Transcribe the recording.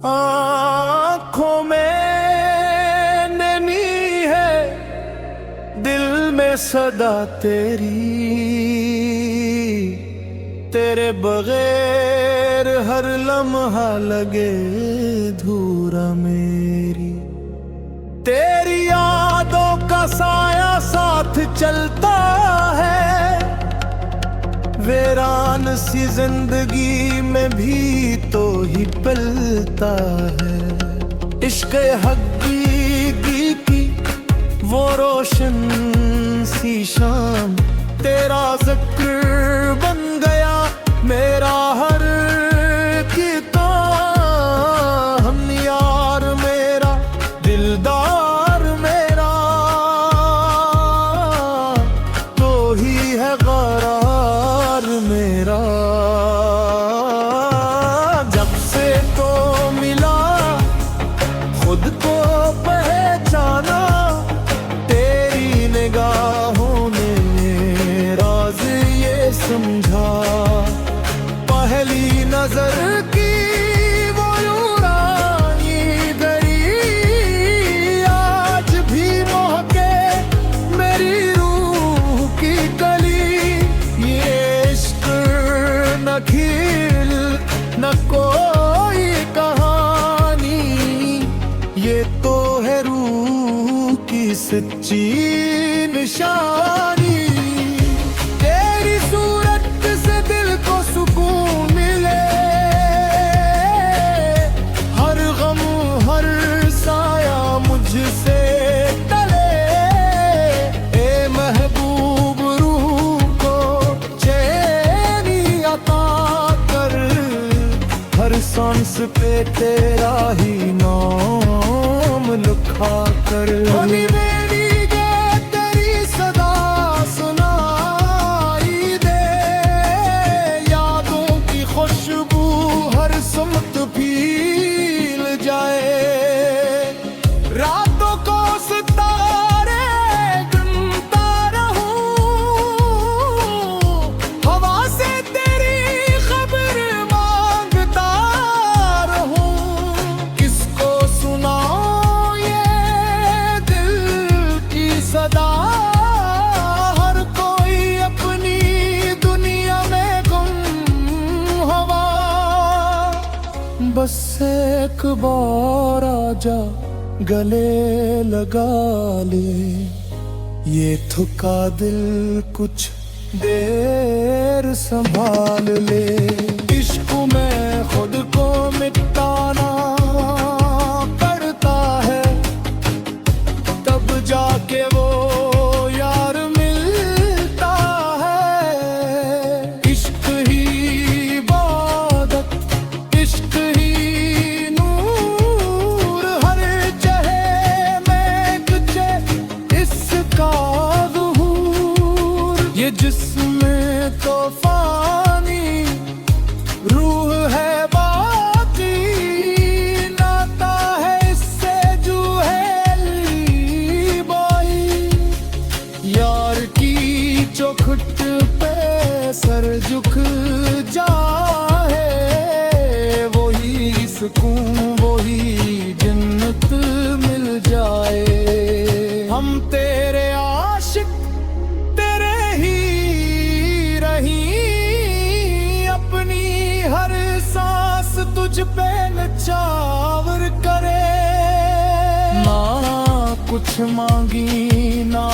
आँखों में नैनी है, दिल में सदा तेरी, तेरे बगैर हर लम्हा लगे धूरा मेरी। तेरी यादों का साया साथ चलता है, वीरान सी जिंदगी में भी तो ही पलता है। इश्क़ हक़ीक़ी की वो रोशन सी शाम, तेरा ज़िक्र बन गया मेरा हर काम। यार मेरा दिलदार मेरा, तो ही है क़रार मेरा। जब से तो मिला खुद को पहचाना, तेरी निगाहों ने राज़ ये समझा। पहली नजर की वो नूरानी गई, आज भी महके मेरी रूह की कली। ये इश्क न खेल न कोई कहानी, ये तो है रूह की सच्ची निशानी। तेरी सूरत से दिल को सुकून मिले, हर गम हर साया मुझसे टले। ए महबूब रूह को चैनी अता कर, हर सांस पे तेरा ही नाम लिखा कर। रातों को सितारे गिनता रहूं, हवा से तेरी खबर मांगता रहूं। किसको सुनाऊं ये दिल की सदा, हर कोई अपनी दुनिया में गुम हवा। बस एक बार आजा गले लगा ले, ये थका दिल कुछ देर संभाल ले। इश्क में खुद को मिटाना पड़ता है, तब जाके वो यार मिलता है। इश्क ही इबादत, इश्क ही ये जिस्म तो फानी, रूह है बाकी। नाता है इससे जो है बाई, यार की चौखट पे सर झुक जाए। वही सुकून वही जन्नत मिल जाए। हम तेरे आशिक तेरे ही रही, अपनी हर सांस तुझ पे नचावर करे। ना कुछ मांगी ना